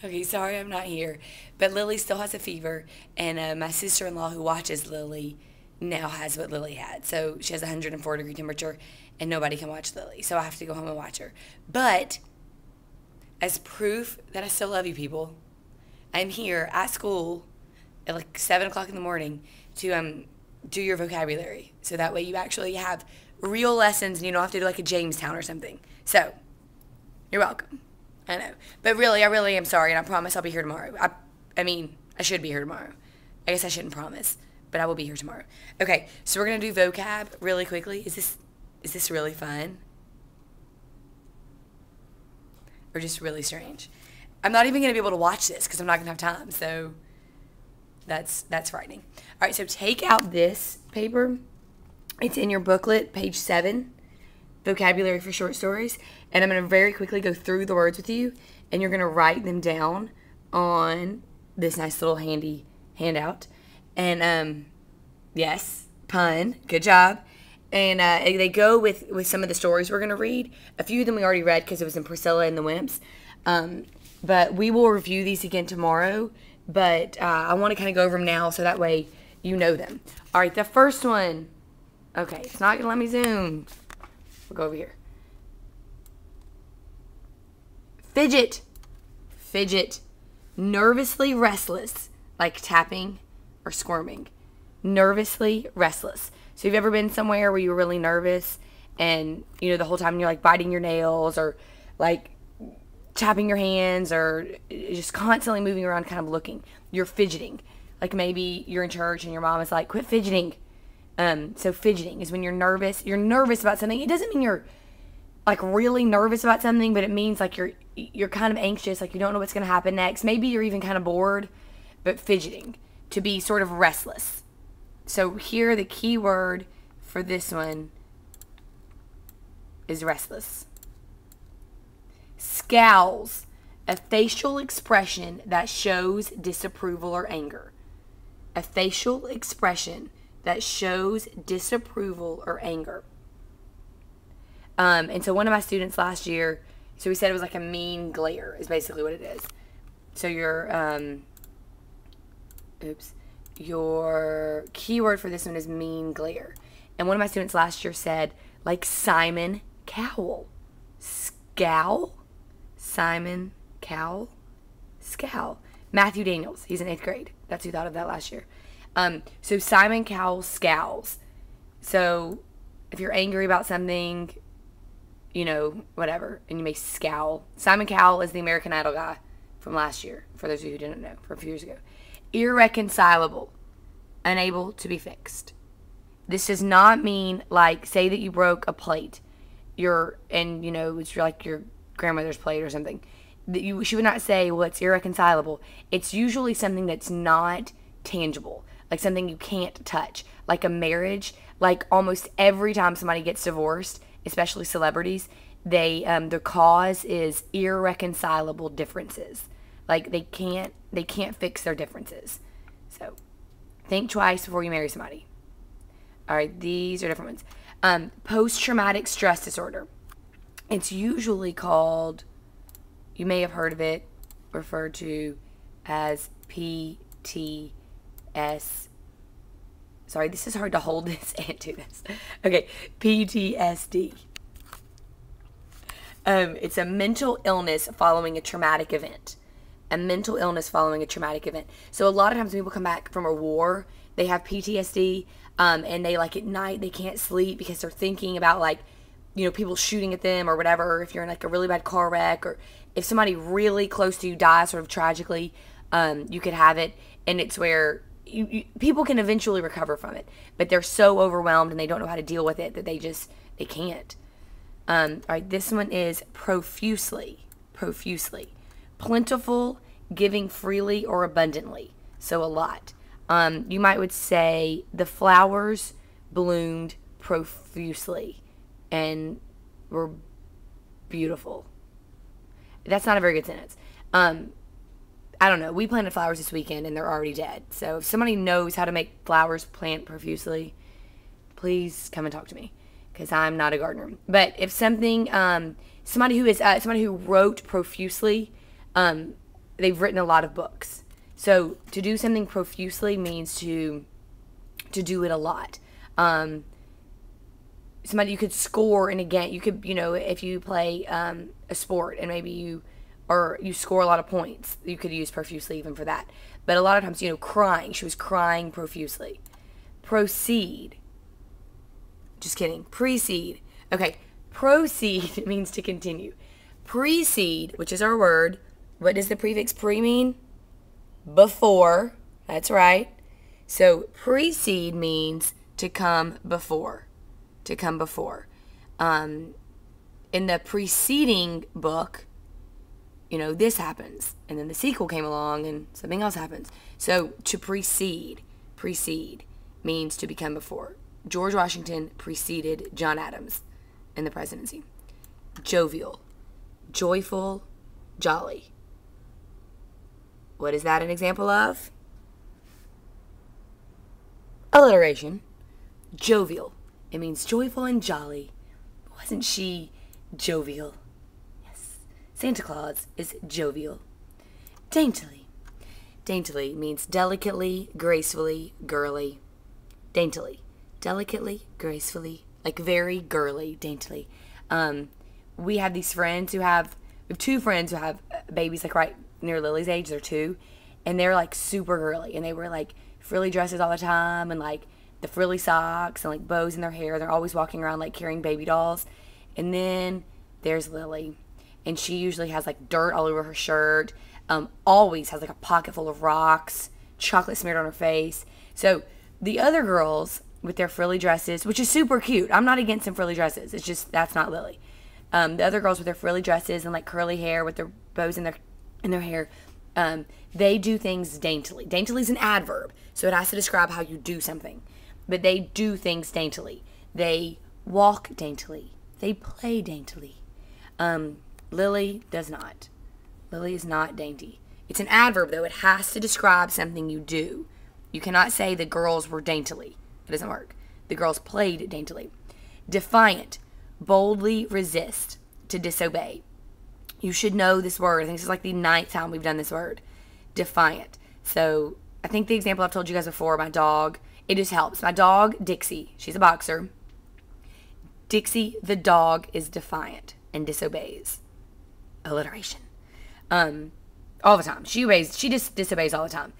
Okay, sorry I'm not here. But Lily still has a fever, and my sister in law who watches Lily now has what Lily had. So she has a 104-degree temperature, and nobody can watch Lily. So I have to go home and watch her. But as proof that I still love you people, I'm here at school at like 7 o'clock in the morning to do your vocabulary. So that way you actually have real lessons and you don't have to do like a Jamestown or something. So, you're welcome. I know. But really, I really am sorry, and I promise I'll be here tomorrow. I mean, I should be here tomorrow. I guess I shouldn't promise, but I will be here tomorrow. Okay, so we're going to do vocab really quickly. Is this really fun? Or just really strange? I'm not even going to be able to watch this because I'm not going to have time, so that's frightening. All right, so take out this paper. It's in your booklet, page 7. Vocabulary for short stories, and I'm going to very quickly go through the words with you, and you're going to write them down on this nice little handy handout. And yes, pun, good job. And they go with some of the stories we're going to read. A few of them we already read because it was in Priscilla and the Wimps, but we will review these again tomorrow. But I want to kind of go over them now so that way you know them. All right, the first one. Okay, it's not going to let me zoom. We'll go over here. Fidget. Fidget. Nervously restless, like tapping or squirming. Nervously restless. So, you've ever been somewhere where you were really nervous and, the whole time you're like biting your nails or like tapping your hands or just constantly moving around kind of looking. You're fidgeting. Like maybe you're in church and your mom is like, quit fidgeting. So fidgeting is when you're nervous. You're nervous about something. It doesn't mean you're like really nervous about something, but it means like you're kind of anxious, like you don't know what's going to happen next. Maybe you're even kind of bored, but fidgeting, to be sort of restless. So here the key word for this one is restless. Scowls, a facial expression that shows disapproval or anger. A facial expression that shows disapproval or anger. And so one of my students last year, so we said it was like a mean glare is basically what it is. So your keyword for this one is mean glare. And one of my students last year said, like Simon Cowell. Scowl? Simon Cowell? Scowl. Matthew Daniels. He's in 8th grade. That's who thought of that last year. So Simon Cowell scowls. So if you're angry about something, whatever, and you may scowl. Simon Cowell is the American Idol guy from last year, for those of you who didn't know, from a few years ago. Irreconcilable, unable to be fixed. This does not mean, like, say that you broke a plate, it's like your grandmother's plate or something. She would not say, well, it's irreconcilable. It's usually something that's not tangible, like something you can't touch, like a marriage. Like almost every time somebody gets divorced, especially celebrities, the cause is irreconcilable differences. Like they can't fix their differences. So think twice before you marry somebody. All right, these are different ones. Post-traumatic stress disorder. It's usually called, you may have heard of it, referred to as PTSD. Sorry, this is hard to hold this and do this. Okay, PTSD. It's a mental illness following a traumatic event. A mental illness following a traumatic event. So a lot of times when people come back from a war, they have PTSD, and they like at night they can't sleep because they're thinking about like, people shooting at them or whatever. Or if you're in like a really bad car wreck, or if somebody really close to you dies sort of tragically, you could have it, and it's where people can eventually recover from it, but they're so overwhelmed and they don't know how to deal with it that they can't. All right, this one is profusely. Plentiful, giving freely or abundantly, so a lot. You would say the flowers bloomed profusely and were beautiful. That's not a very good sentence. I don't know. We planted flowers this weekend and they're already dead. So if somebody knows how to make flowers plant profusely, please come and talk to me, because I'm not a gardener. But if something, somebody who wrote profusely, they've written a lot of books. So to do something profusely means to do it a lot. Somebody, you could score in a game. You could, if you play a sport and maybe you score a lot of points, you could use profusely even for that. But a lot of times, crying. She was crying profusely. Proceed. Just kidding. Precede. Okay. Proceed means to continue. Precede, which is our word. What does the prefix pre mean? Before. That's right. So precede means to come before. To come before. In the preceding book, this happens. And then the sequel came along and something else happens. So to precede means to become before. George Washington preceded John Adams in the presidency. Jovial. Joyful. Jolly. What is that an example of? Alliteration. Jovial. It means joyful and jolly. Wasn't she jovial? Yes. Santa Claus is jovial. Daintily. Daintily means delicately, gracefully, girly. Daintily. Delicately, gracefully, like very girly, daintily. We have these friends we have two friends who have babies like right near Lily's age. They're 2, and they're like super girly, and they wear like frilly dresses all the time, and like the frilly socks and like bows in their hair. They're always walking around like carrying baby dolls. And then there's Lily, and she usually has like dirt all over her shirt. Always has like a pocket full of rocks, chocolate smeared on her face. So the other girls with their frilly dresses, which is super cute. I'm not against some frilly dresses. It's just that's not Lily. The other girls with their frilly dresses and like curly hair with their bows in their hair, they do things daintily. Daintily is an adverb, so it has to describe how you do something. But they do things daintily. They walk daintily. They play daintily. Lily does not. Lily is not dainty. It's an adverb, though. It has to describe something you do. You cannot say the girls were daintily. It doesn't work. The girls played daintily. Defiant. Boldly resist. To disobey. You should know this word. I think this is like the 9th time we've done this word. Defiant. So, I think the example I've told you guys before, my dog, it just helps. My dog, Dixie, she's a boxer. Dixie, the dog, is defiant and disobeys. Alliteration. All the time. She just disobeys all the time.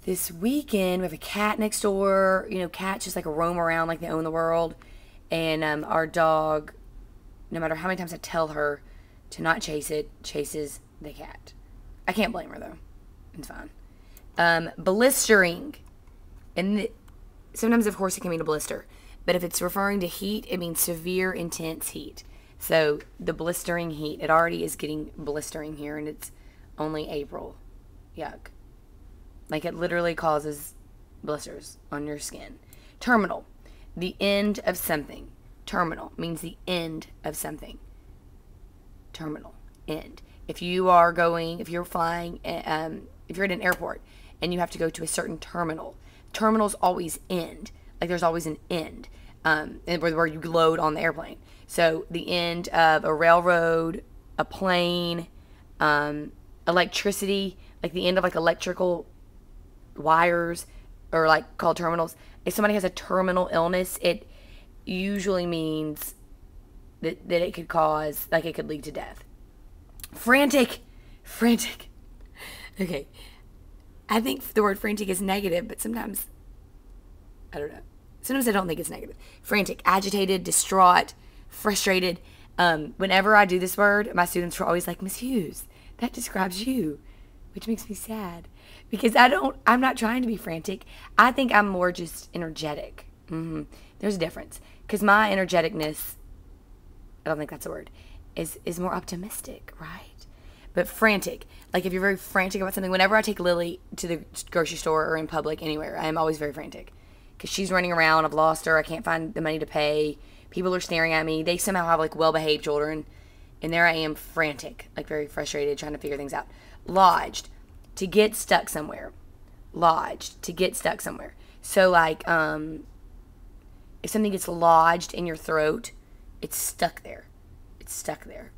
This weekend, we have a cat next door. Cats just like roam around like they own the world. And our dog, no matter how many times I tell her to not chase it, chases the cat. I can't blame her though. It's fine. Blistering. And sometimes, of course, it can mean a blister. But if it's referring to heat, it means severe, intense heat. So the blistering heat, it already is getting blistering here, and it's only April. Yuck. Like, it literally causes blisters on your skin. Terminal. The end of something. Terminal means the end of something. Terminal. End. If you're flying, if you're at an airport and you have to go to a certain terminal, terminals always end. Like, there's always an end where you load on the airplane. So the end of a railroad, a plane, electricity, like the end of like electrical wires, or like called terminals. If somebody has a terminal illness, it usually means that it could cause, like, it could lead to death. Frantic. Okay. I think the word frantic is negative, but sometimes, I don't know. Sometimes I don't think it's negative. Frantic, agitated, distraught, frustrated. Whenever I do this word, my students are always like, Miss Hughes, that describes you, which makes me sad. Because I'm not trying to be frantic. I think I'm more just energetic. There's a difference. Because my energeticness, I don't think that's a word, is more optimistic, right? But frantic, like if you're very frantic about something, whenever I take Lily to the grocery store or in public, anywhere, I am always very frantic. Because she's running around, I've lost her, I can't find the money to pay, people are staring at me, they somehow have like well-behaved children, and there I am frantic, like very frustrated, trying to figure things out. Lodged, to get stuck somewhere. Lodged, to get stuck somewhere. So like, if something gets lodged in your throat, it's stuck there. It's stuck there.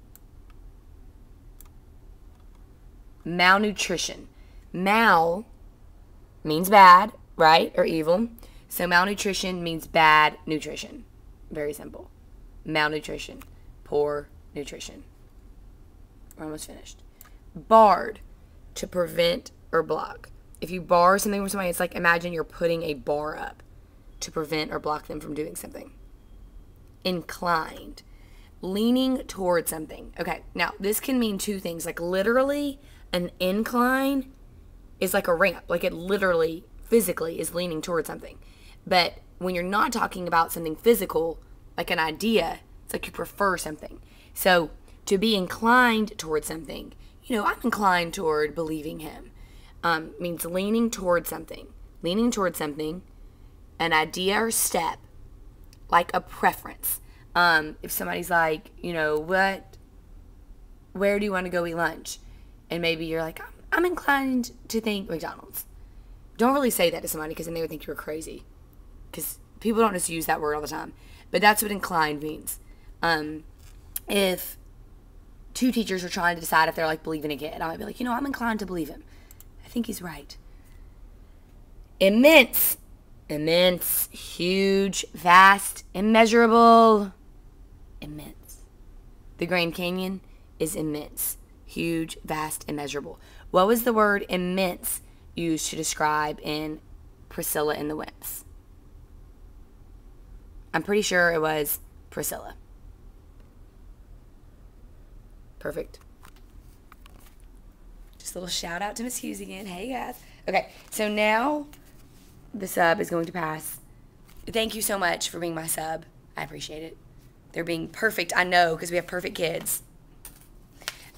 Malnutrition. Mal means bad, right? Or evil. So malnutrition means bad nutrition. Very simple. Malnutrition. Poor nutrition. We're almost finished. Barred. To prevent or block. If you bar something from somebody, it's like imagine you're putting a bar up to prevent or block them from doing something. Inclined. Leaning towards something. Okay, now this can mean two things. Like literally, an incline is like a ramp. Like it literally, physically is leaning towards something. But when you're not talking about something physical, like an idea, it's like you prefer something. So to be inclined towards something, I'm inclined toward believing him, means leaning towards something. Leaning towards something, an idea or step, like a preference. If somebody's like, where do you want to go eat lunch? And maybe you're like, I'm inclined to think McDonald's. Don't really say that to somebody because then they would think you're crazy. Because people don't just use that word all the time. But that's what inclined means. If two teachers are trying to decide if they're like believing a kid, I might be like, I'm inclined to believe him. I think he's right. Immense. Immense. Huge. Vast. Immeasurable. Immense. The Grand Canyon is immense. Huge, vast, immeasurable. What was the word immense used to describe in Priscilla and the Wimps? I'm pretty sure it was Priscilla. Perfect. Just a little shout out to Miss Hughes again. Hey, guys. Okay, so now the sub is going to pass. Thank you so much for being my sub. I appreciate it. They're being perfect, I know, because we have perfect kids.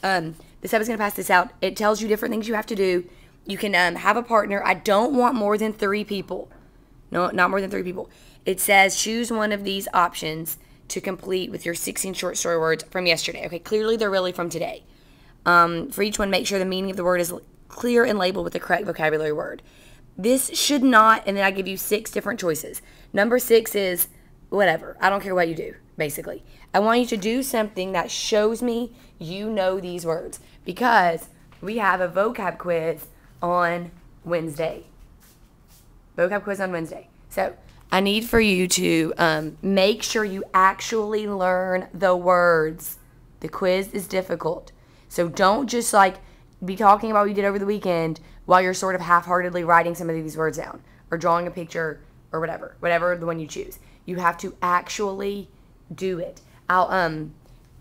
The sub is going to pass this out. It tells you different things you have to do. You can have a partner. I don't want more than 3 people. No, not more than 3 people. It says choose one of these options to complete with your 16 short story words from yesterday. Okay, clearly they're really from today. For each one, make sure the meaning of the word is clear and labeled with the correct vocabulary word. This should not, and then I give you 6 different choices. Number 6 is whatever. I don't care what you do, basically. I want you to do something that shows me you know these words because we have a vocab quiz on Wednesday. Vocab quiz on Wednesday. So I need for you to make sure you actually learn the words. The quiz is difficult. So don't just be talking about what you did over the weekend while you're sort of half-heartedly writing some of these words down or drawing a picture or whatever the one you choose. You have to actually do it.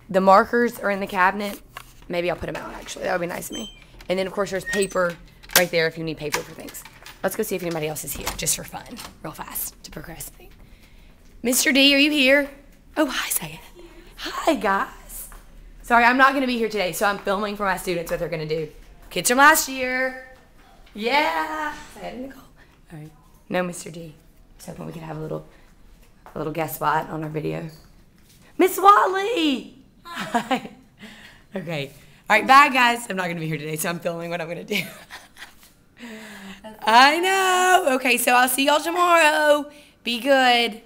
The markers are in the cabinet. Maybe I'll put them out, actually. That would be nice of me. And then, of course, there's paper right there if you need paper for things. Let's go see if anybody else is here, just for fun, real fast, to procrastinate. Mr. D, are you here? Oh, hi, Saya. Hi, guys. Sorry, I'm not going to be here today, so I'm filming for my students what they're going to do. Kids from last year. Yeah. Saya and Nicole. All right. No, Mr. D. Just hoping we could have a little guest spot on our video. Miss Watley. Hi. Okay. All right, bye, guys. I'm not going to be here today, so I'm filming what I'm going to do. I know. Okay, so I'll see y'all tomorrow. Be good.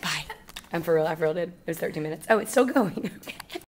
Bye. I'm for real. I for real did. It was 13 minutes. Oh, it's still going. Okay.